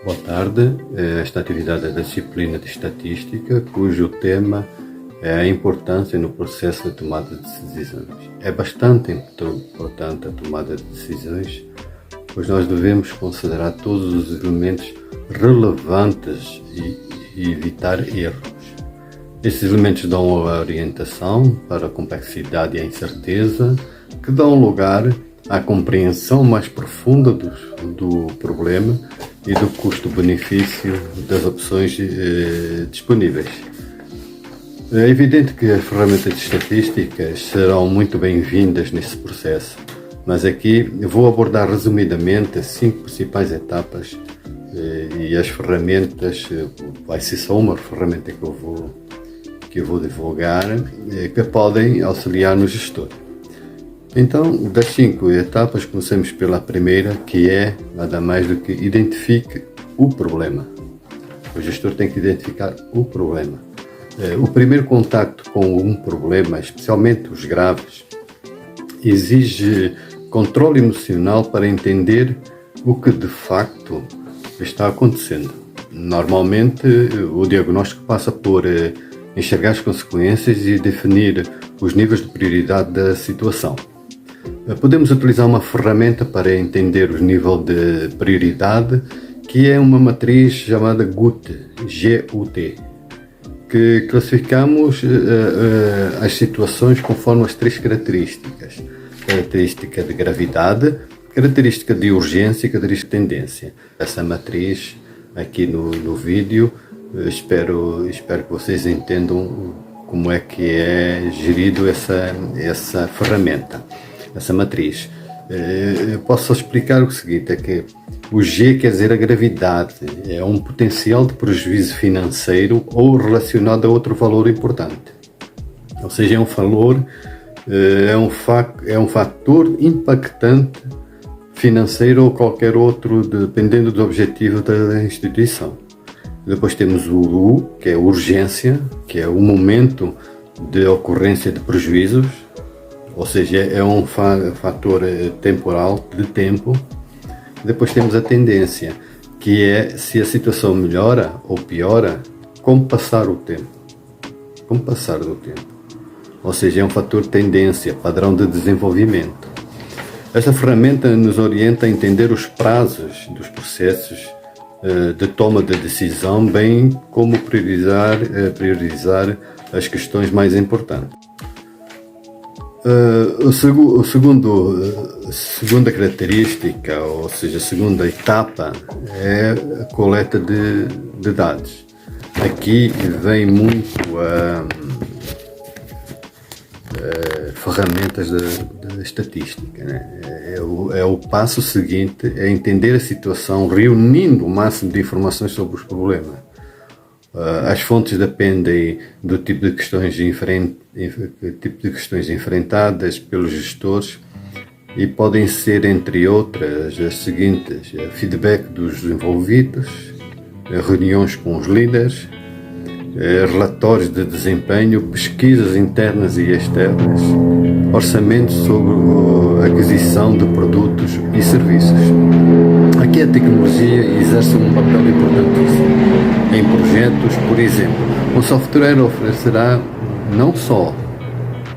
Boa tarde. Esta atividade é da disciplina de Estatística, cujo tema é a importância no processo de tomada de decisões. É bastante importante a tomada de decisões, pois nós devemos considerar todos os elementos relevantes e evitar erros. Esses elementos dão a orientação para a complexidade e a incerteza, que dão lugar à compreensão mais profunda do problema e do custo-benefício das opções disponíveis. É evidente que as ferramentas de estatísticas serão muito bem-vindas nesse processo, mas aqui vou abordar resumidamente as 5 principais etapas e as ferramentas, vai ser só uma ferramenta que eu vou divulgar, que podem auxiliar no gestor. Então, das 5 etapas, comecemos pela primeira, que é nada mais do que identifique o problema. O gestor tem que identificar o problema. O primeiro contacto com um problema, especialmente os graves, exige controle emocional para entender o que de facto está acontecendo. Normalmente, o diagnóstico passa por enxergar as consequências e definir os níveis de prioridade da situação. Podemos utilizar uma ferramenta para entender o nível de prioridade, que é uma matriz chamada GUT, G-U-T, que classificamos as situações conforme as 3 características. Característica de gravidade, característica de urgência e característica de tendência. Essa matriz aqui no vídeo, espero que vocês entendam como é que é gerido essa ferramenta. Essa matriz. Eu posso só explicar o seguinte, é que o G quer dizer a gravidade, é um potencial de prejuízo financeiro ou relacionado a outro valor importante. Ou seja, é um valor, é um fator impactante financeiro ou qualquer outro, dependendo do objetivo da instituição. Depois temos o U, que é urgência, que é o momento de ocorrência de prejuízos. Ou seja, é um fator temporal, de tempo. Depois temos a tendência, que é se a situação melhora ou piora com o passar do tempo. Ou seja, é um fator tendência, padrão de desenvolvimento. Esta ferramenta nos orienta a entender os prazos dos processos de toma de decisão, bem como priorizar as questões mais importantes. A segunda característica, ou seja, a segunda etapa, é a coleta de dados. Aqui vem muito ferramentas da estatística, né? É o passo seguinte, é entender a situação reunindo o máximo de informações sobre os problemas. As fontes dependem do tipo de questões enfrentadas pelos gestores e podem ser, entre outras, as seguintes: feedback dos envolvidos, reuniões com os líderes, relatórios de desempenho, pesquisas internas e externas, orçamentos sobre a aquisição de produtos e serviços. Aqui a tecnologia exerce um papel importantíssimo. Em projetos, por exemplo, o software oferecerá não só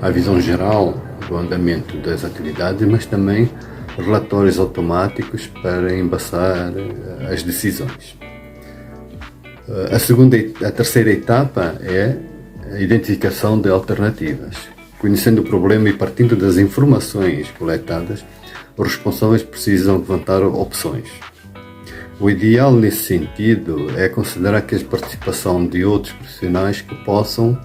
a visão geral do andamento das atividades, mas também relatórios automáticos para embasar as decisões. A terceira etapa é a identificação de alternativas. Conhecendo o problema e partindo das informações coletadas, os responsáveis precisam levantar opções. O ideal nesse sentido é considerar que a participação de outros profissionais que possam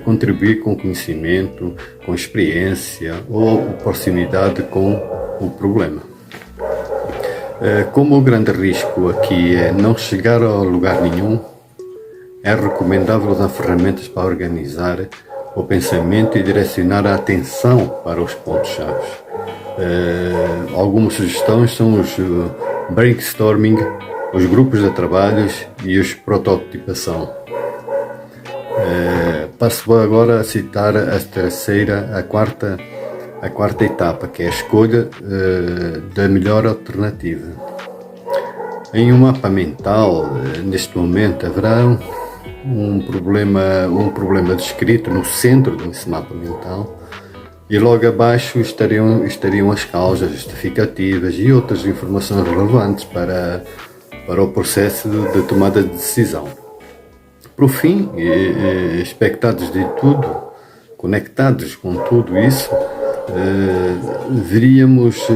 contribuir com conhecimento, com experiência ou proximidade com o problema. Como o grande risco aqui é não chegar a lugar nenhum, é recomendável usar ferramentas para organizar o pensamento e direcionar a atenção para os pontos-chave. Algumas sugestões são os brainstorming, os grupos de trabalhos e os prototipação. Passo agora a citar a quarta etapa, que é a escolha da melhor alternativa. Em um mapa mental, neste momento, haverá um problema descrito no centro desse mapa mental, e logo abaixo estariam as causas justificativas e outras informações relevantes para o processo de tomada de decisão. Por fim, expectados de tudo, conectados com tudo isso, veríamos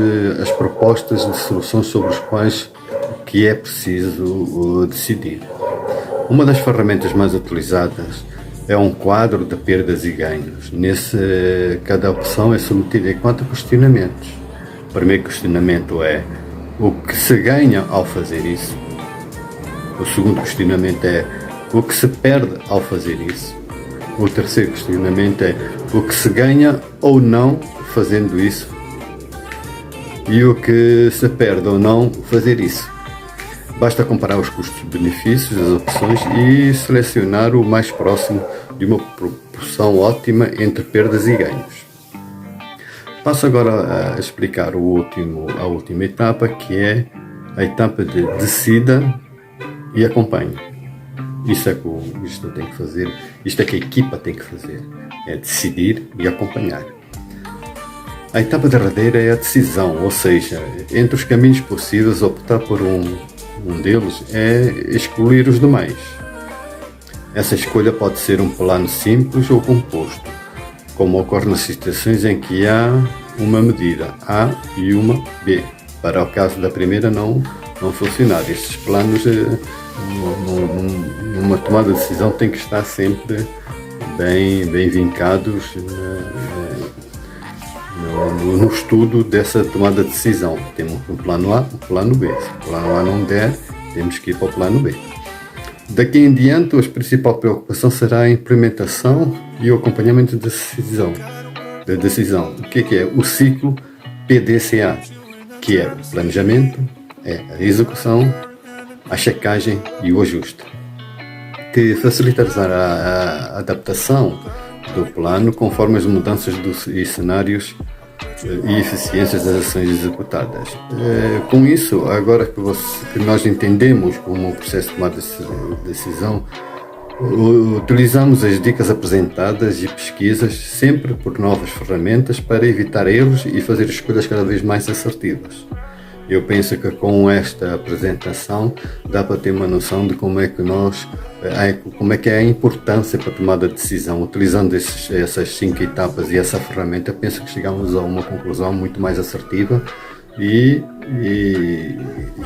as propostas de soluções sobre os quais que é preciso decidir. Uma das ferramentas mais utilizadas é um quadro de perdas e ganhos. Cada opção é submetida a 4 questionamentos. O primeiro questionamento é: o que se ganha ao fazer isso? O segundo questionamento é: o que se perde ao fazer isso? O terceiro questionamento é: o que se ganha ou não fazendo isso? E o que se perde ou não fazer isso? Basta comparar os custos-benefícios das opções e selecionar o mais próximo de uma proporção ótima entre perdas e ganhos. Passo agora a explicar a última etapa, que é a etapa de decida e acompanhe. Isto é que o gestor tem que fazer, isto é que a equipa tem que fazer, é decidir e acompanhar. A etapa derradeira é a decisão, ou seja, entre os caminhos possíveis, optar por um deles é excluir os demais. Essa escolha pode ser um plano simples ou composto, como ocorre nas situações em que há uma medida A e uma B, para o caso da primeira não funcionar. Estes planos, numa tomada de decisão, têm que estar sempre bem vincados no estudo dessa tomada de decisão. Temos um plano A, um plano B. Se o plano A não der, temos que ir para o plano B. Daqui em diante, a principal preocupação será a implementação e o acompanhamento da decisão. O que é? O ciclo PDCA, que é o planejamento, a execução, a checagem e o ajuste, que facilitará a adaptação do plano conforme as mudanças dos cenários e eficiências das ações executadas. Com isso, agora que nós entendemos como o processo de tomada de decisão, utilizamos as dicas apresentadas e pesquisas sempre por novas ferramentas para evitar erros e fazer escolhas cada vez mais assertivas. Eu penso que com esta apresentação dá para ter uma noção de como é que é a importância para a tomada de decisão. Utilizando essas 5 etapas e essa ferramenta, penso que chegamos a uma conclusão muito mais assertiva e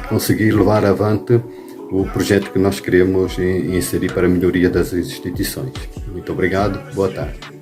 conseguir levar avante o projeto que nós queremos inserir para a melhoria das instituições. Muito obrigado, boa tarde.